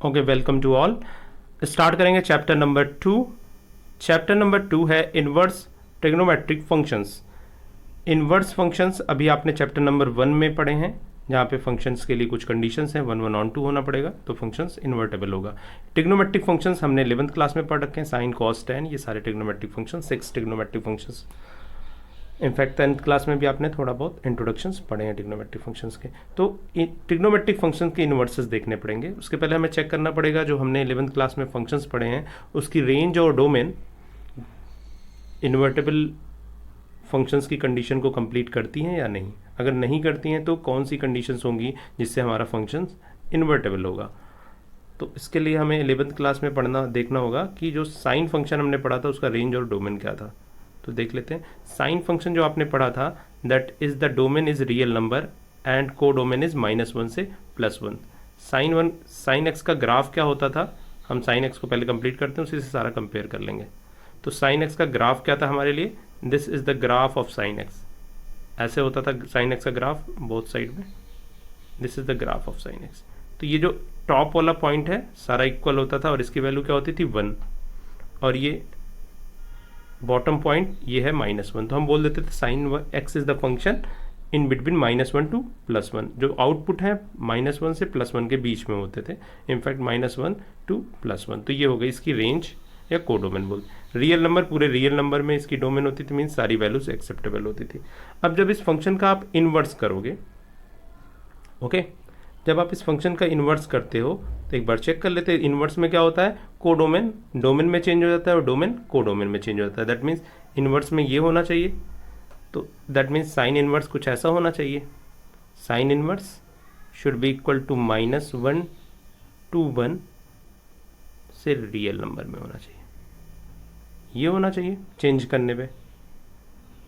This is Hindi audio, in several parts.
Okay, welcome to all. Start करेंगे चैप्टर नंबर 2। चैप्टर नंबर 2 है inverse trigonometric functions. Inverse functions अभी आपने चैप्टर नंबर 1 में पढ़े हैं, जहाँ पे फंक्शंस के लिए कुछ कंडीशंस हैं, 1 1 ऑन 2 होना पड़ेगा तो फंक्शंस इन्वर्टेबल होगा। ट्रिग्नोमेट्रिक फंक्शंस हमने 11th क्लास में पढ़ रखे हैं, साइन कॉस टेन, ये सारे trigonometric function, 6 trigonometric functions. In fact 10th class में भी आपने थोड़ा बहुत इंट्रोडक्शंस पढ़े हैं ट्रिग्नोमेट्रिक फंक्शंस के। तो ट्रिग्नोमेट्रिक फंक्शंस के इन्वर्सेस देखने पड़ेंगे। उसके पहले हमें चेक करना पड़ेगा जो हमने 11th क्लास में फंक्शंस पढ़े हैं उसकी रेंज और डोमेन इन्वर्टेबल फंक्शंस की कंडीशन को कंप्लीट करती हैं या नहीं। अगर नहीं करती हैं तो कौन सी कंडीशंस होंगी जिससे हमारा फंक्शन इन्वर्टेबल होगा। तो इसके लिए हमें 11th क्लास में पढ़ना देखना होगा कि जो साइन फंक्शन हमने पढ़ा था उसका रेंज और डोमेन क्या था। तो देख लेते हैं। साइन फंक्शन जो आपने पढ़ा था, that is the domain is real number and को डोमेन इज -1 से +1। साइन एक्स का ग्राफ क्या होता था, हम साइन एक्स को पहले कंप्लीट करते हैं, उसी से सारा कंपेयर कर लेंगे। तो साइन एक्स का ग्राफ क्या था हमारे लिए, this is the graph of sine x. ऐसे होता था साइन एक्स का ग्राफ बोथ साइड में, this is the graph of sine x. तो ये जो टॉप वाला पॉइंट है सारा इक्वल होता था और इसकी वैल्यू क्या होती थी 1, और ये बॉटम पॉइंट ये है -1। तो हम बोल देते थे sine x is the function in between -1 to +1। जो आउटपुट है -1 से +1 के बीच में होते थे, इनफैक्ट -1 टू +1। तो ये हो गई इसकी रेंज या कोडोमेन बोल। रियल नंबर, पूरे रियल नंबर में इसकी डोमेन होती थी, मीन्स सारी वैल्यूज एक्सेप्टेबल होती थी। अब जब इस फंक्शन का आप इन्वर्स करोगे, ओके, जब आप इस फंक्शन का इन्वर्स करते हो तो एक बार चेक कर लेते हैं इन्वर्स में क्या होता है। कोडोमेन डोमेन में चेंज हो जाता है और डोमेन कोडोमेन में चेंज हो जाता है। दैट मीन्स इन्वर्स में ये होना चाहिए, तो दैट मीन्स साइन इन्वर्स कुछ ऐसा होना चाहिए। Sine inverse should be equal to -1 to 1 से रियल नंबर में होना चाहिए। ये होना चाहिए, चेंज करने पे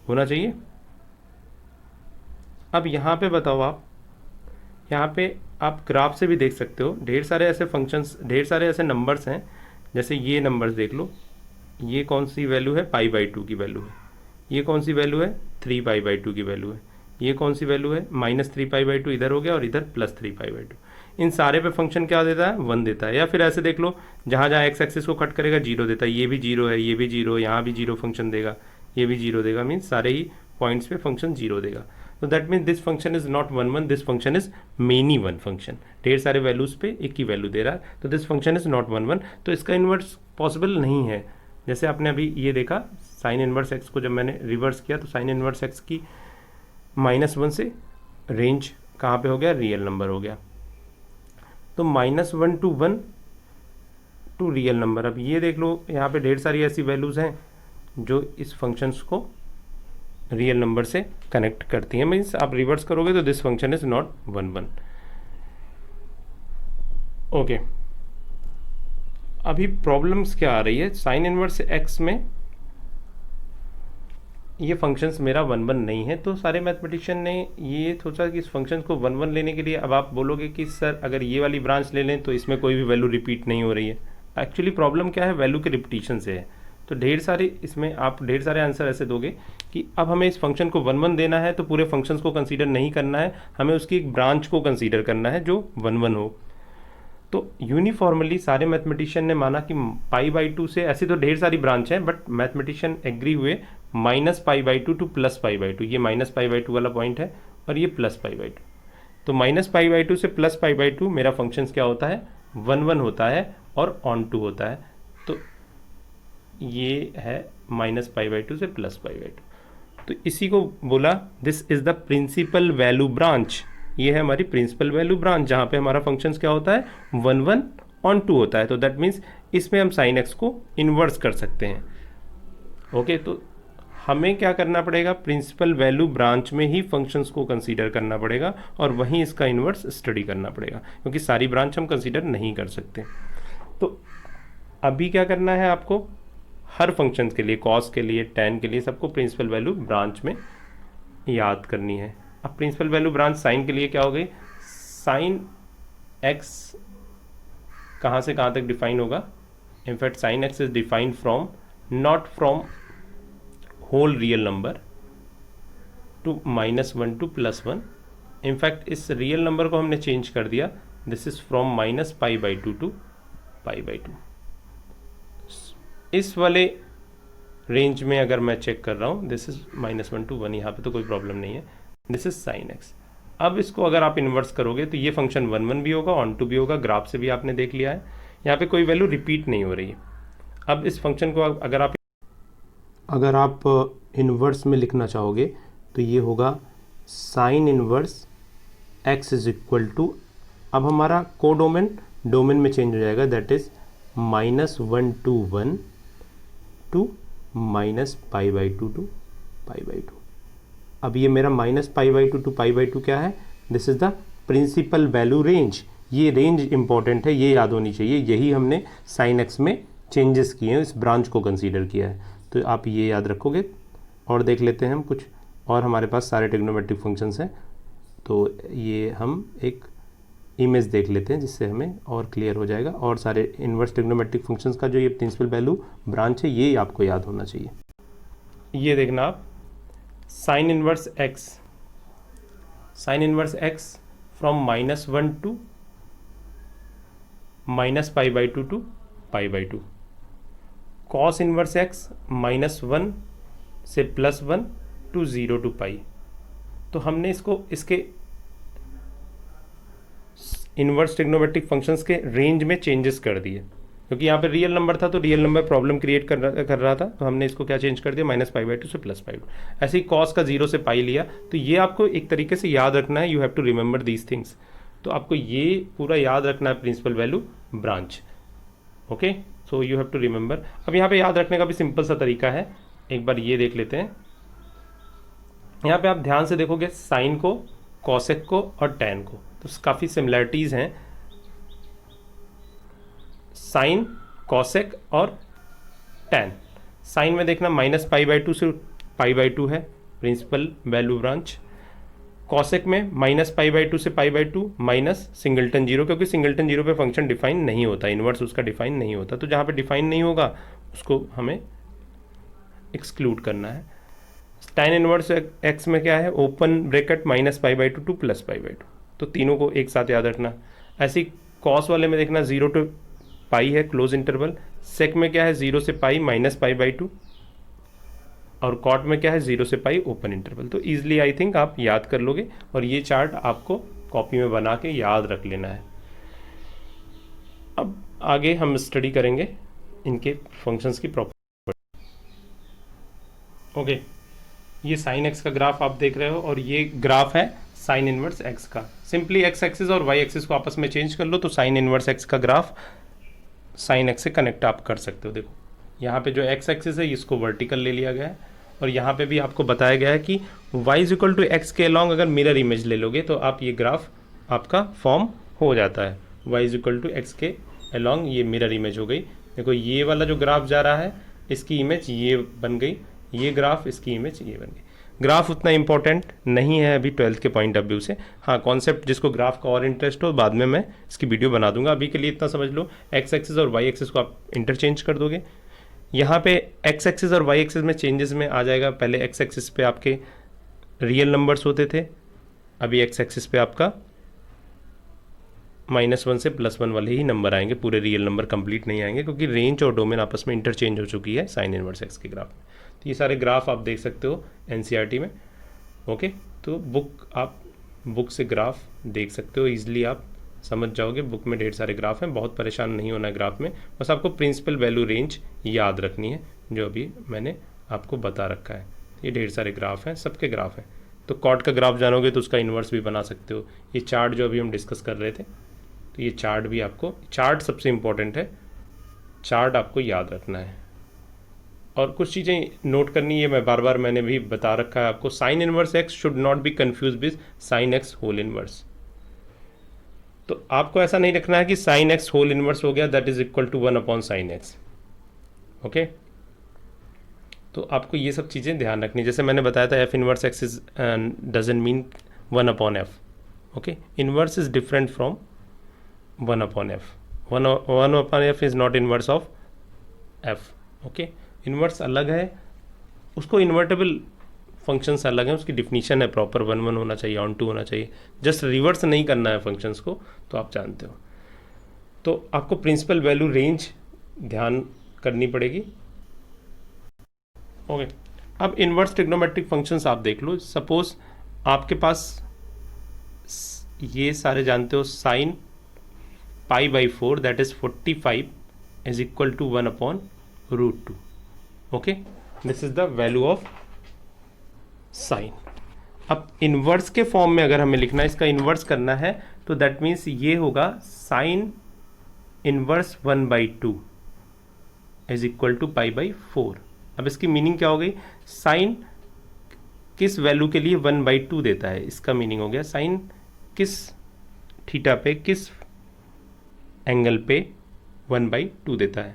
होना चाहिए। अब यहाँ पे बताओ आप, यहाँ पे आप ग्राफ से भी देख सकते हो, ढेर सारे ऐसे फंक्शंस, ढेर सारे ऐसे नंबर्स हैं। जैसे ये नंबर्स देख लो, ये कौन सी वैल्यू है, π/2 की वैल्यू है। ये कौन सी वैल्यू है, 3π/2 की वैल्यू है। ये कौन सी वैल्यू है, -3π/2 इधर हो गया और इधर +3π/2। इन सारे पे फंक्शन क्या देता है, 1 देता है। या फिर ऐसे देख लो, जहाँ जहाँ एक्स एक्सिस को कट करेगा 0 देता है। ये भी 0 है, ये भी 0, यहाँ भी 0 फंक्शन देगा, ये भी 0 देगा, मीन्स सारे ही पॉइंट्स पे फंक्शन 0 देगा। तो that means this function is not 1 1, this function is many one function. ढेर सारे वैल्यूज पे एक ही वैल्यू दे रहा है, तो दिस फंक्शन इज नॉट 1 1। तो इसका इन्वर्स पॉसिबल नहीं है। जैसे आपने अभी ये देखा, साइन इन्वर्स एक्स को जब मैंने रिवर्स किया तो साइन इन्वर्स एक्स की -1 से रेंज कहाँ पे हो गया, रियल नंबर हो गया। तो -1 to 1 टू रियल नंबर। अब ये देख लो, यहाँ पे ढेर सारी ऐसी वैल्यूज़ हैं जो इस फंक्शंस को रियल नंबर से कनेक्ट करती हैं। मीन्स आप रिवर्स करोगे तो this function is not 1 1। Okay, अभी प्रॉब्लम्स क्या आ रही है, साइन इनवर्स एक्स में ये फंक्शंस मेरा 1 1 नहीं है। तो सारे मैथमेटिशियन ने ये सोचा कि इस फंक्शन को 1 1 लेने के लिए, अब आप बोलोगे कि सर अगर ये वाली ब्रांच ले लें तो इसमें कोई भी वैल्यू रिपीट नहीं हो रही है। एक्चुअली प्रॉब्लम क्या है, वैल्यू के रिपीटिशन से है। तो ढेर सारे इसमें आप ढेर सारे आंसर ऐसे दोगे कि अब हमें इस फंक्शन को 1 1 देना है तो पूरे फंक्शंस को कंसीडर नहीं करना है, हमें उसकी एक ब्रांच को कंसीडर करना है जो 1 1 हो। तो यूनिफॉर्मली सारे मैथमेटिशियन ने माना कि π/2 से, ऐसी तो ढेर सारी ब्रांच है बट मैथमेटिशियन एग्री हुए -π/2 टू +π/2। ये -π/2 वाला पॉइंट है और ये +π/2। तो -π/2 से +π/2 मेरा फंक्शन क्या होता है, 1 1 होता है और ऑन टू होता है। तो ये है -π/2 से +π/2। तो इसी को बोला this is the principal value branch. ये है हमारी प्रिंसिपल वैल्यू ब्रांच, जहाँ पे हमारा फंक्शन क्या होता है, 1 1 ऑन टू होता है। तो दैट मीन्स इसमें हम साइन एक्स को इन्वर्स कर सकते हैं। ओके, तो हमें क्या करना पड़ेगा, प्रिंसिपल वैल्यू ब्रांच में ही फंक्शंस को कंसीडर करना पड़ेगा और वहीं इसका इन्वर्स स्टडी करना पड़ेगा, क्योंकि सारी ब्रांच हम कंसीडर नहीं कर सकते। तो अभी क्या करना है आपको, हर फंक्शन के लिए, कॉस के लिए, टेन के लिए, सबको प्रिंसिपल वैल्यू ब्रांच में याद करनी है। अब प्रिंसिपल वैल्यू ब्रांच साइन के लिए क्या हो गई, साइन एक्स कहाँ से कहाँ तक डिफाइन होगा, in fact sine x is defined from, not from whole real number to -1 to +1। In fact इस रियल नंबर को हमने चेंज कर दिया this is from minus pi by two to pi by two. इस वाले रेंज में अगर मैं चेक कर रहा हूँ, दिस इज -1 to 1, यहाँ पे तो कोई प्रॉब्लम नहीं है, दिस इज साइन एक्स। अब इसको अगर आप इन्वर्स करोगे तो ये फंक्शन 1 1 भी होगा, ऑन टू भी होगा, ग्राफ से भी आपने देख लिया है, यहाँ पे कोई वैल्यू रिपीट नहीं हो रही है। अब इस फंक्शन को अगर आप इन्वर्स में लिखना चाहोगे तो ये होगा sine inverse x is equal to, अब हमारा कोडोमेन डोमेन में चेंज हो जाएगा, that is -1 to 1 to minus pi by two to pi by two. अब ये मेरा minus pi by two to pi by two क्या है, this is the principal value range. ये रेंज इंपॉर्टेंट है, ये याद होनी चाहिए, यही हमने साइन एक्स में चेंजेस किए हैं, इस ब्रांच को कंसीडर किया है, तो आप ये याद रखोगे। और देख लेते हैं हम कुछ और, हमारे पास सारे ट्रिग्नोमेट्रिक फंक्शंस हैं, तो ये हम एक इमेज देख लेते हैं जिससे हमें और क्लियर हो जाएगा। और सारे इन्वर्स ट्रिग्नोमेट्रिक फंक्शंस का जो ये प्रिंसिपल वैल्यू ब्रांच है, ये आपको याद होना चाहिए। ये देखना आप, sine inverse x from -1 to -pi by two to pi by two, cos inverse x -1 से +1 टू 0 टू पाई। तो हमने इसके इन्वर्स ट्रिग्नोमेट्रिक फंक्शंस के रेंज में चेंजेस कर दिए, क्योंकि यहाँ पे रियल नंबर था तो रियल नंबर प्रॉब्लम क्रिएट कर रहा था, तो हमने इसको क्या चेंज कर दिया, -पाई/2 से +पाई/2। ऐसे ही कॉस का 0 से पाई लिया, तो ये आपको एक तरीके से याद रखना है, you have to remember these things. तो आपको ये पूरा याद रखना है, principal value branch. Okay, so you have to remember. अब यहाँ पे याद रखने का भी सिंपल सा तरीका है, एक बार ये देख लेते हैं। यहाँ पे आप ध्यान से देखोगे साइन को, कॉसेक को और टैन को, तो काफ़ी सिमिलैरिटीज़ हैं, साइन, कॉसेक और टैन। साइन में देखना -पाई/2 से पाई/2 है प्रिंसिपल वैल्यू ब्रांच। कॉसेक में -पाई/2 से पाई/2 माइनस सिंगलटन 0, क्योंकि सिंगलटन 0 पे फंक्शन डिफाइन नहीं होता, इन्वर्स उसका डिफाइन नहीं होता, तो जहाँ पे डिफाइन नहीं होगा उसको हमें एक्सक्लूड करना है। टैन इन्वर्स एक्स में क्या है, ओपन ब्रैकेट -पाई/2 टू +पाई/2, तो तीनों को एक साथ याद रखना। ऐसे ही कॉस वाले में देखना 0 टू पाई है क्लोज इंटरवल, सेक में क्या है 0 से पाई -पाई/2, और कॉट में क्या है 0 से पाई ओपन इंटरवल। तो ईजिली आई थिंक आप याद कर लोगे, और ये चार्ट आपको कॉपी में बना के याद रख लेना है। अब आगे हम स्टडी करेंगे इनके फंक्शंस की प्रॉपर्टी। ओके, ये साइन एक्स का ग्राफ आप देख रहे हो, और ये ग्राफ है साइन इनवर्स एक्स का। सिंपली एक्स एक्सिस और वाई एक्सिस को आपस में चेंज कर लो, तो साइन इनवर्स एक्स का ग्राफ साइन एक्स से कनेक्ट आप कर सकते हो। देखो यहाँ पे जो एक्स एक्सिस है इसको वर्टिकल ले लिया गया है, और यहाँ पे भी आपको बताया गया है कि y is equal to x के अलॉन्ग अगर मिरर इमेज ले लोगे तो आप ये ग्राफ आपका फॉर्म हो जाता है। y is equal to x के अलॉन्ग, ये मिरर इमेज हो गई। देखो ये वाला जो ग्राफ जा रहा है इसकी इमेज ये बन गई, ये ग्राफ इसकी इमेज ये बन गई। ग्राफ उतना इंपॉर्टेंट नहीं है अभी 12th के पॉइंट ऑफ व्यू से। हाँ, कॉन्सेप्ट जिसको ग्राफ का और इंटरेस्ट हो बाद में मैं इसकी वीडियो बना दूंगा, अभी के लिए इतना समझ लो, एक्स एक्सिस और वाई एक्सिस को आप इंटरचेंज कर दोगे। यहाँ पे एक्स एक्सिस और वाई एक्सिस में चेंजेस में आ जाएगा, पहले एक्स एक्सिस पे आपके रियल नंबर्स होते थे, अभी एक्स एक्सिस पे आपका -1 से +1 वाले ही नंबर आएंगे, पूरे रियल नंबर कंप्लीट नहीं आएंगे, क्योंकि रेंज और डोमेन आपस में इंटरचेंज हो चुकी है साइन इनवर्स एक्स के ग्राफ में। तो ये सारे ग्राफ आप देख सकते हो एनसीईआरटी में। ओके, तो बुक से ग्राफ देख सकते हो, ईजिली आप समझ जाओगे। बुक में ढेर सारे ग्राफ हैं, बहुत परेशान नहीं होना है ग्राफ में, बस आपको प्रिंसिपल वैल्यू रेंज याद रखनी है जो अभी मैंने आपको बता रखा है। ये ढेर सारे ग्राफ हैं, सबके ग्राफ हैं। तो कॉट का ग्राफ जानोगे तो उसका इन्वर्स भी बना सकते हो। ये चार्ट जो अभी हम डिस्कस कर रहे थे, तो ये चार्ट भी आपको, चार्ट सबसे इम्पोर्टेंट है, चार्ट आपको याद रखना है। और कुछ चीज़ें नोट करनी है, मैं बार बार मैंने भी बता रखा है आपको, sine inverse x should not be confused with sine x whole inverse. तो आपको ऐसा नहीं रखना है कि साइन एक्स होल इनवर्स हो गया that is equal to 1/sin x। Okay, तो आपको ये सब चीज़ें ध्यान रखनी, जैसे मैंने बताया था F inverse x is doesn't mean 1/f। Okay, inverse is different from 1/f। 1/f is not inverse of f। Okay, inverse अलग है, उसको इन्वर्टेबल फंक्शंस अलग हैं, उसकी डिफिनीशन है प्रॉपर, 1 1 होना चाहिए, ऑन टू होना चाहिए, जस्ट रिवर्स नहीं करना है फंक्शंस को, तो आप जानते हो। तो आपको प्रिंसिपल वैल्यू रेंज ध्यान करनी पड़ेगी। ओके, अब इन्वर्स ट्रिग्नोमेट्रिक फंक्शंस आप देख लो। सपोज आपके पास ये सारे जानते हो, sine π/4 that is 45 is equal to 1/√2। Okay, this is the value of sine. अब इन्वर्स के फॉर्म में अगर हमें लिखना है, इसका इन्वर्स करना है, तो दैट मीन्स ये होगा sine inverse 1/2 is equal to π/4। अब इसकी मीनिंग क्या हो गई, साइन किस वैल्यू के लिए 1/2 देता है, इसका मीनिंग हो गया साइन किस थीटा पे, किस एंगल पे 1/2 देता है,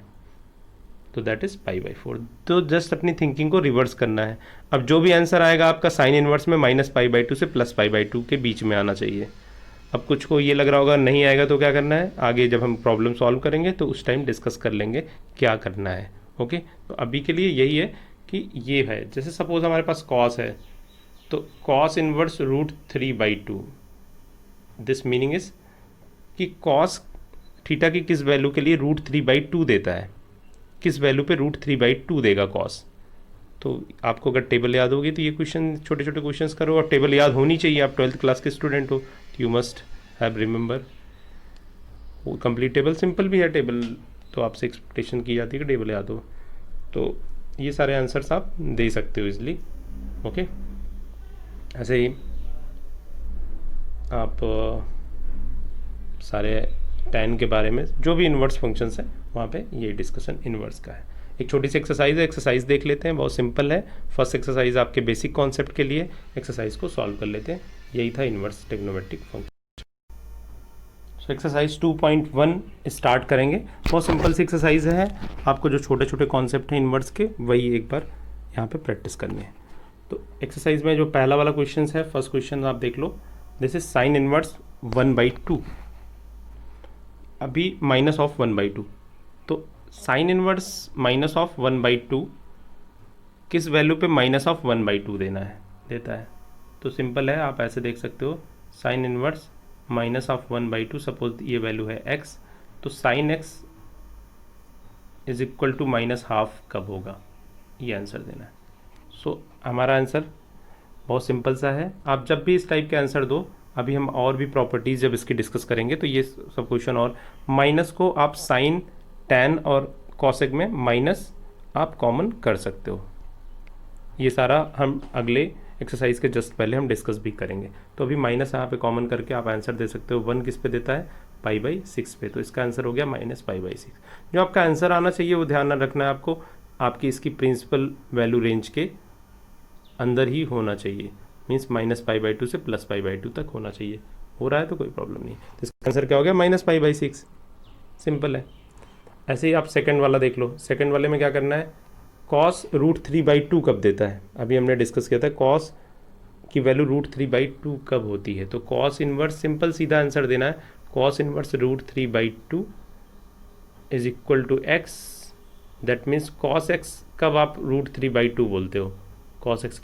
तो दैट इज π/4। तो जस्ट अपनी थिंकिंग को रिवर्स करना है। अब जो भी आंसर आएगा आपका साइन इनवर्स में -π/2 से +π/2 के बीच में आना चाहिए। अब कुछ को ये लग रहा होगा नहीं आएगा तो क्या करना है, आगे जब हम प्रॉब्लम सॉल्व करेंगे तो उस टाइम डिस्कस कर लेंगे क्या करना है। ओके, तो अभी के लिए यही है कि ये है, जैसे सपोज हमारे पास कॉस है, तो cos inverse √3/2, this meaning is कि कॉस थीटा की किस वैल्यू के लिए √3/2 देता है, किस वैल्यू पे √3/2 देगा कॉस। तो आपको अगर टेबल याद होगी तो ये क्वेश्चन, छोटे छोटे क्वेश्चंस करो, और टेबल याद होनी चाहिए, आप 12th क्लास के स्टूडेंट हो, यू मस्ट हैव रिमेंबर। वो कंप्लीट टेबल सिंपल भी है, टेबल तो आपसे एक्सपेक्टेशन की जाती है कि टेबल याद हो, तो ये सारे आंसर्स आप दे सकते हो इजली। ओके, ऐसे ही आप सारे tan के बारे में जो भी इन्वर्स फंक्शंस हैं वहाँ पे ये डिस्कशन इन्वर्स का है। एक छोटी सी एक्सरसाइज है, एक्सरसाइज देख लेते हैं, बहुत सिंपल है। फर्स्ट एक्सरसाइज आपके बेसिक कॉन्सेप्ट के लिए, एक्सरसाइज को सॉल्व कर लेते हैं। यही था inverse trigonometric function. So exercise 2.1 start करेंगे। बहुत सिंपल सी एक्सरसाइज है, आपको जो छोटे छोटे कॉन्सेप्ट हैं इन्वर्स के वही एक बार यहाँ पे प्रैक्टिस करनी है। तो एक्सरसाइज में जो पहला वाला क्वेश्चन है, फर्स्ट क्वेश्चन आप देख लो, दिस इज साइन इनवर्स 1/2, अभी माइनस ऑफ 1/2। तो साइन इनवर्स -1/2 किस वैल्यू पे -1/2 देता है। तो सिंपल है, आप ऐसे देख सकते हो, साइन इनवर्स -1/2, सपोज ये वैल्यू है x, तो sine x is equal to -12 कब होगा, ये आंसर देना है। सो हमारा आंसर बहुत सिंपल सा है। आप जब भी इस टाइप के आंसर दो, अभी हम और भी प्रॉपर्टीज जब इसकी डिस्कस करेंगे तो ये सब क्वेश्चन, और माइनस को आप साइन, टैन और कॉसेक में माइनस आप कॉमन कर सकते हो। ये सारा हम अगले एक्सरसाइज के जस्ट पहले हम डिस्कस भी करेंगे। तो अभी माइनस यहाँ पे कॉमन करके आप आंसर दे सकते हो। 1 किस पे देता है, π/6 पे, तो इसका आंसर हो गया -π/6। जो आपका आंसर आना चाहिए वो ध्यान न रखना है आपको, आपकी इसकी प्रिंसिपल वैल्यू रेंज के अंदर ही होना चाहिए, मीन्स -π/2 से +π/2 तक होना चाहिए। हो रहा है तो कोई प्रॉब्लम नहीं। तो इसका आंसर क्या हो गया, -π/6, सिंपल है। ऐसे ही आप सेकंड वाला देख लो। सेकंड वाले में क्या करना है, कॉस √3/2 कब देता है, अभी हमने डिस्कस किया था कॉस की वैल्यू √3/2 कब होती है। तो कॉस इनवर्स, सिंपल सीधा आंसर देना है, cos inverse √3/2 is equal to x, that means cos x कब आप √3/2 बोलते हो, कॉस x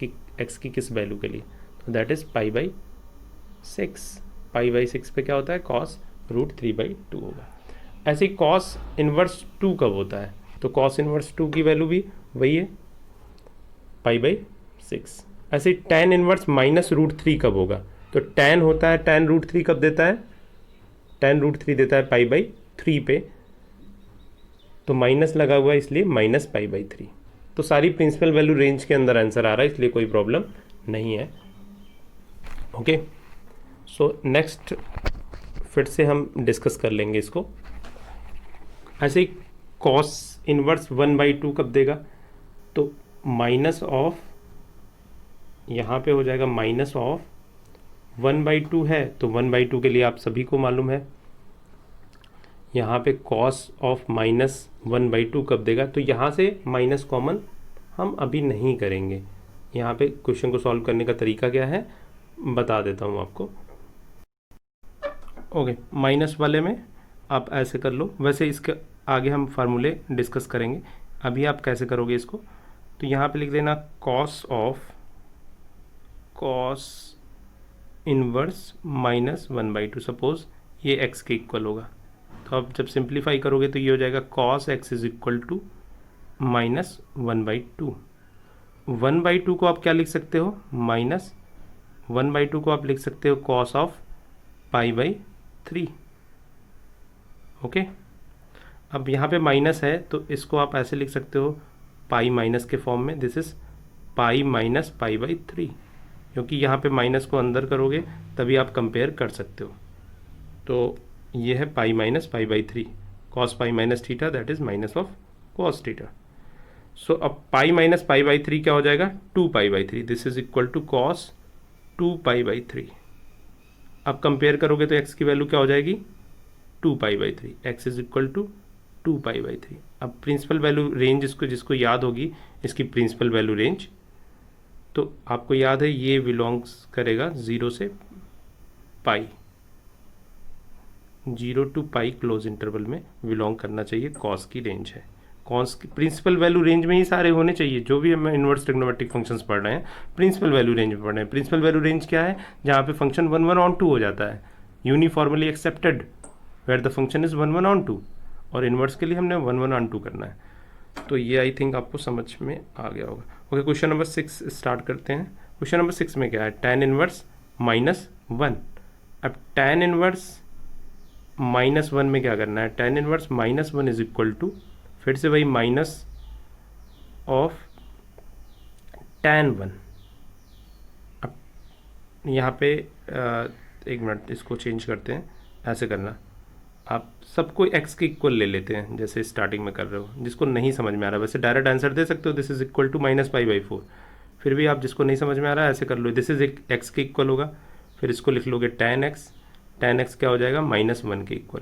की किस वैल्यू के लिए, तो दैट इज π/6। π/6 पे क्या होता है, कॉस √3/2 होगा। ऐसे ही कॉस इनवर्स 2 कब होता है, तो कॉस इनवर्स 2 की वैल्यू भी वही है, π/6। ऐसे ही tan इनवर्स -√3 कब होगा, तो tan होता है, tan √3 कब देता है, tan √3 देता है π/3 पे, तो माइनस लगा हुआ है इसलिए -π/3। तो सारी प्रिंसिपल वैल्यू रेंज के अंदर आंसर आ रहा है, इसलिए कोई प्रॉब्लम नहीं है। ओके, सो नेक्स्ट फिर से हम डिस्कस कर लेंगे इसको। ऐसे ही कॉस इनवर्स 1/2 कब देगा, तो माइनस ऑफ, यहाँ पे हो जाएगा माइनस ऑफ 1/2 है, तो 1/2 के लिए आप सभी को मालूम है, यहाँ पे कॉस ऑफ -1/2 कब देगा, तो यहाँ से माइनस कॉमन हम अभी नहीं करेंगे। यहाँ पे क्वेश्चन को सॉल्व करने का तरीका क्या है बता देता हूँ आपको। ओके, माइनस वाले में आप ऐसे कर लो, वैसे इसके आगे हम फार्मूले डिस्कस करेंगे। अभी आप कैसे करोगे इसको, तो यहाँ पे लिख देना cos of cos inverse minus 1/2, suppose ये x के इक्वल होगा। तो आप जब सिंप्लीफाई करोगे तो ये हो जाएगा cos x is equal to minus 1/2। 1/2 को आप क्या लिख सकते हो, माइनस 1/2 को आप लिख सकते हो कॉस ऑफ π/3। ओके, अब यहाँ पे माइनस है तो इसको आप ऐसे लिख सकते हो पाई माइनस के फॉर्म में, दिस इज पाई माइनस π/3, क्योंकि यहाँ पे माइनस को अंदर करोगे तभी आप कंपेयर कर सकते हो। तो ये है pi minus π/3, cos pi minus theta that is minus of cos theta. So अब पाई माइनस π/3 क्या हो जाएगा, 2π/3, this is equal to cos 2π/3। अब कंपेयर करोगे तो x की वैल्यू क्या हो जाएगी, 2π/3, x इज इक्वल टू 2π/3। अब प्रिंसिपल वैल्यू रेंज जिसको याद होगी इसकी प्रिंसिपल वैल्यू रेंज, तो आपको याद है ये बिलोंग्स करेगा 0 से पाई, 0 to पाई क्लोज इंटरवल में बिलोंग करना चाहिए, कॉस की रेंज है। कॉस की प्रिंसिपल वैल्यू रेंज में ही सारे होने चाहिए, जो भी हम इनवर्स ट्रिग्नोमेट्रिक फंक्शंस पढ़ रहे हैं प्रिंसिपल वैल्यू रेंज में पढ़ रहे हैं। प्रिंसिपल वैल्यू रेंज क्या है, जहाँ पे फंक्शन 1/1/2 हो जाता है, uniformly accepted where the function is 1/1/2, और इनवर्स के लिए हमने 1/1/2 करना है। तो ये आई थिंक आपको समझ में आ गया होगा। ओके, क्वेश्चन नंबर 6 स्टार्ट करते हैं। क्वेश्चन नंबर 6 में क्या है, tan इनवर्स -1। अब tan इनवर्स -1 में क्या करना है, tan inverse -1 is equal to, फिर से वही माइनस ऑफ tan 1। अब यहाँ पे एक मिनट इसको चेंज करते हैं, ऐसे करना, आप सबको x के इक्वल ले लेते हैं जैसे स्टार्टिंग में कर रहे हो। जिसको नहीं समझ में आ रहा वैसे डायरेक्ट आंसर दे सकते हो, दिस इज इक्वल टू -π/4। फिर भी आप जिसको नहीं समझ में आ रहा है ऐसे कर लो, दिस इज x के इक्वल होगा, फिर इसको लिख लोगे tan x क्या हो जाएगा, -1 के इक्वल।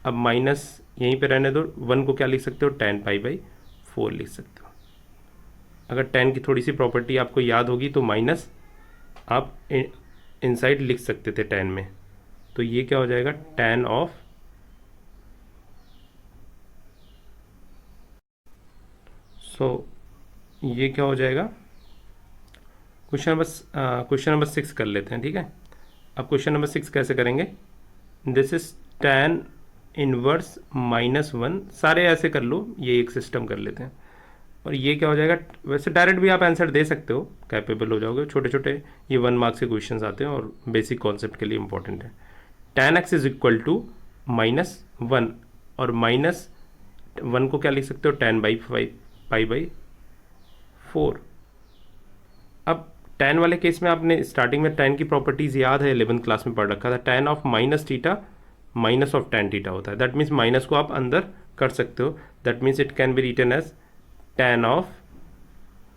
अब माइनस यहीं पे रहने दो, 1 को क्या लिख सकते हो, tan π/4 लिख सकते हो। अगर tan की थोड़ी सी प्रॉपर्टी आपको याद होगी तो माइनस आप इनसाइड लिख सकते थे tan में, तो ये क्या हो जाएगा, tan ऑफ, ये क्या हो जाएगा, क्वेश्चन नंबर 6 कर लेते हैं, ठीक है। अब क्वेश्चन नंबर 6 कैसे करेंगे, दिस इज tan इनवर्स -1, सारे ऐसे कर लो, ये एक सिस्टम कर लेते हैं। और ये क्या हो जाएगा, वैसे डायरेक्ट भी आप आंसर दे सकते हो, कैपेबल हो जाओगे। छोटे छोटे ये 1 मार्क्स के क्वेश्चंस आते हैं और बेसिक कॉन्सेप्ट के लिए इंपॉर्टेंट है। tan x is equal to -1, और -1 को क्या लिख सकते हो, tan π/4। अब tan वाले केस में आपने स्टार्टिंग में tan की प्रॉपर्टीज याद है, 11th क्लास में पढ़ रखा था, tan of minus theta minus of tan theta होता है। दैट मीन्स माइनस को आप अंदर कर सकते हो, that means it can be written as tan of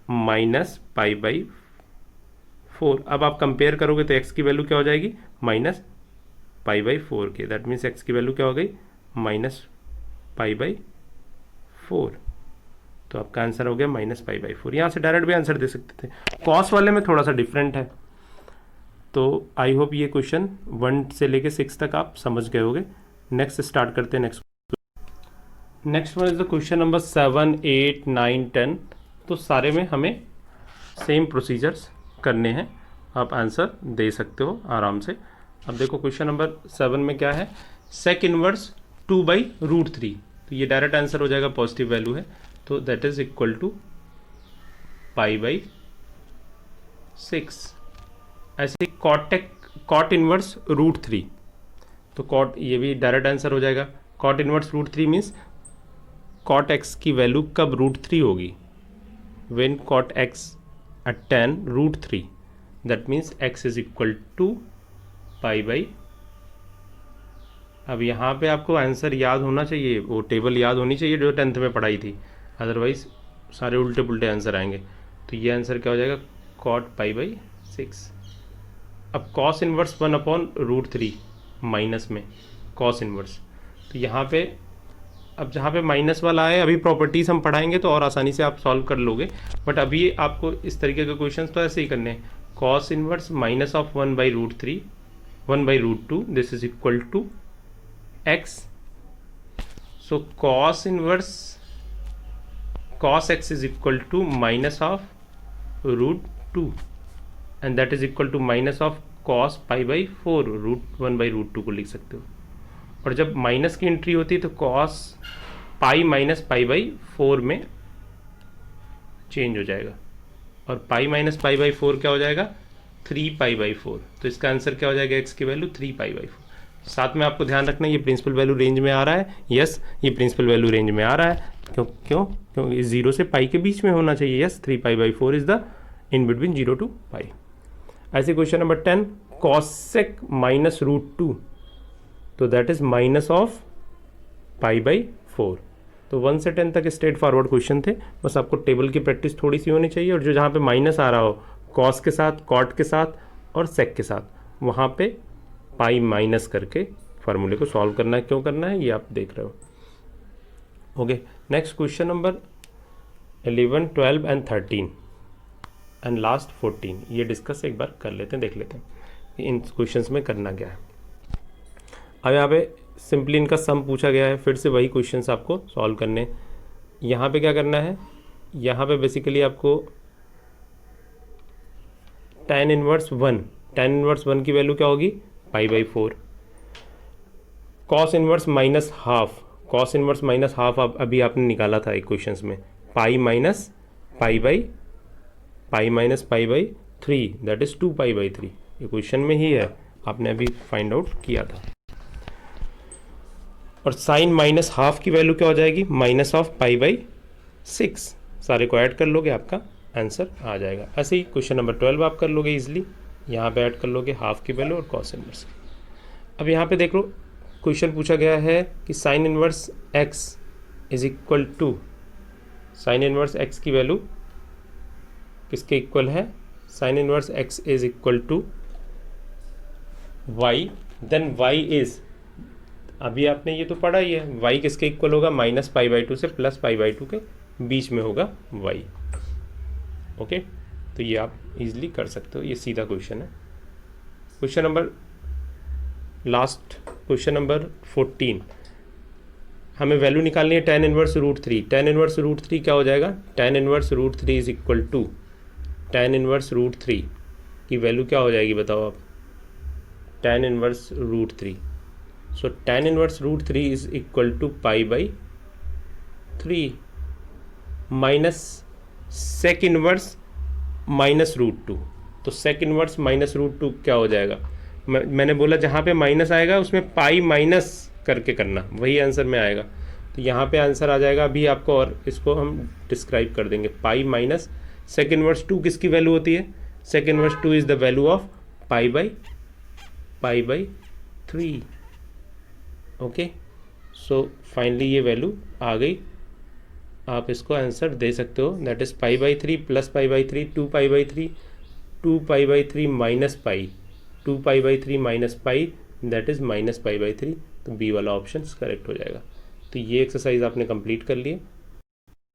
-π/4। अब आप कंपेयर करोगे तो x की वैल्यू क्या हो जाएगी, -π/4 के, दैट मीन्स x की वैल्यू क्या हो गई, -π/4। तो आपका आंसर हो गया -π/4। यहाँ से डायरेक्ट भी आंसर दे सकते थे, कॉस वाले में थोड़ा सा डिफरेंट है। तो आई होप ये क्वेश्चन 1 से लेके 6 तक आप समझ गए होगे। नेक्स्ट स्टार्ट करते हैं। Next one is the question number 7, 8, 9, 10। तो सारे में हमें सेम प्रोसीजर्स करने हैं, आप आंसर दे सकते हो आराम से। अब देखो क्वेश्चन नंबर 7 में क्या है, sec इनवर्स 2/√3। तो ये डायरेक्ट आंसर हो जाएगा, पॉजिटिव वैल्यू है, तो दैट इज इक्वल टू π/6। ऐसे cot इनवर्स √3, तो cot ये भी डायरेक्ट आंसर हो जाएगा। cot inverse √3 means cot x की वैल्यू कब √3 होगी, when cot x at tan √3, that means x is equal to π/। अब यहाँ पे आपको आंसर याद होना चाहिए, वो टेबल याद होनी चाहिए जो 10th में पढ़ाई थी, अदरवाइज सारे उल्टे पुल्टे आंसर आएंगे। तो ये आंसर क्या हो जाएगा, cot π/6। अब cos इनवर्स 1/√3 माइनस में cos इनवर्स, तो यहाँ पे अब जहाँ पे माइनस वाला है, अभी प्रॉपर्टीज़ हम पढ़ाएंगे तो और आसानी से आप सॉल्व कर लोगे, बट अभी आपको इस तरीके के क्वेश्चंस तो ऐसे ही करने हैं। cos inverse minus of 1/√3 1/√2, this is equal to x। So cos inverse cos x is equal to minus of √2। And that is equal to minus of cos π/4 √1/√2 को लिख सकते हो। और जब माइनस की एंट्री होती है तो कॉस पाई माइनस π/4 में चेंज हो जाएगा, और पाई माइनस π/4 क्या हो जाएगा 3π/4। तो इसका आंसर क्या हो जाएगा, एक्स की वैल्यू 3π/4। साथ में आपको ध्यान रखना ये प्रिंसिपल वैल्यू रेंज में आ रहा है, यस ये प्रिंसिपल वैल्यू रेंज में आ रहा है। क्यों इस 0 से पाई के बीच में होना चाहिए, yes 3π/4 is the in between 0 to pi. ऐसे क्वेश्चन नंबर 10 कॉसेक -√2, तो दैट इज माइनस ऑफ π/4। तो 1 से 10 तक स्ट्रेट फॉरवर्ड क्वेश्चन थे, बस आपको टेबल की प्रैक्टिस थोड़ी सी होनी चाहिए, और जो जहाँ पे माइनस आ रहा हो कॉस के साथ, कॉट के साथ और सेक के साथ, वहाँ पे पाई माइनस करके फार्मूले को सॉल्व करना है। क्यों करना है ये आप देख रहे हो। Okay, next question number 11, 12 and 13 and last 14 ये डिस्कस एक बार कर लेते हैं, देख लेते हैं कि इन क्वेश्चंस में करना क्या है। अब यहाँ पे सिंपली इनका सम पूछा गया है, फिर से वही क्वेश्चंस आपको सॉल्व करने। यहाँ पे क्या करना है, यहाँ पे बेसिकली आपको tan 1 की वैल्यू क्या होगी π/4, cos 1 minus half, cos 1 minus half अभी आपने निकाला था एक क्वेश्चंस में, पाई माइनस π/3 दैट इज 2π/3, ये क्वेश्चन में ही है, आपने अभी फाइंड आउट किया था। और साइन माइनस हाफ की वैल्यू क्या हो जाएगी, माइनस ऑफ π/6, सारे को ऐड कर लोगे आपका आंसर आ जाएगा। ऐसे ही क्वेश्चन नंबर 12 आप कर लोगे इजीली, यहाँ पे ऐड कर लोगे हाफ की वैल्यू और कॉस इनवर्स। अब यहाँ पे देख लो क्वेश्चन पूछा गया है कि sine inverse x is equal to, sine inverse x की वैल्यू किसके इक्वल है, sine inverse x is equal to y, then y is, अभी आपने ये तो पढ़ा ही है, y किसके इक्वल होगा माइनस π/2 से प्लस π/2 के बीच में होगा y। ओके, तो ये आप इजीली कर सकते हो, ये सीधा क्वेश्चन है। Question number last, question number 14, हमें वैल्यू निकालनी है tan 1√3। tan 1√3 क्या हो जाएगा, tan 1√3 is equal to, tan 1√3 की वैल्यू क्या हो जाएगी बताओ आप, tan 1√3, so tan 1√3 is equal to π/3 minus sec inverse -√2। तो सेक इनवर्स -√2 क्या हो जाएगा, मैंने बोला जहाँ पे माइनस आएगा उसमें पाई माइनस करके करना, वही आंसर में आएगा। तो यहाँ पे आंसर आ जाएगा अभी आपको, और इसको हम डिस्क्राइब कर देंगे, पाई माइनस सेक इनवर्स 2 किसकी वैल्यू होती है, sec inverse 2 is the value of π/3। Okay, so finally ये वैल्यू आ गई, आप इसको आंसर दे सकते हो, that is π/3 plus π/3 2π/3, 2π/3 minus pi, 2π/3 minus pi that is minus π/3, तो बी वाला ऑप्शन करेक्ट हो जाएगा। तो ये एक्सरसाइज आपने कंप्लीट कर लिए।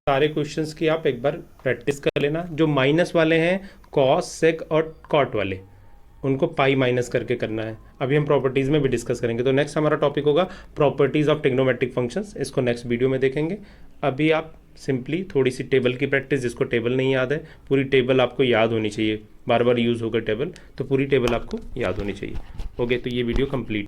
सारे क्वेश्चंस की आप एक बार प्रैक्टिस कर लेना, जो माइनस वाले हैं कॉस सेक और कॉट वाले, उनको पाई माइनस करके करना है। अभी हम प्रॉपर्टीज़ में भी डिस्कस करेंगे, तो नेक्स्ट हमारा टॉपिक होगा प्रॉपर्टीज़ ऑफ ट्रिग्नोमेट्रिक फंक्शंस, इसको नेक्स्ट वीडियो में देखेंगे। अभी आप सिंपली थोड़ी सी टेबल की प्रैक्टिस, जिसको टेबल नहीं याद है, पूरी टेबल आपको याद होनी चाहिए, बार बार यूज़ होकर टेबल, तो पूरी टेबल आपको याद होनी चाहिए। ओके, तो ये वीडियो कंप्लीट।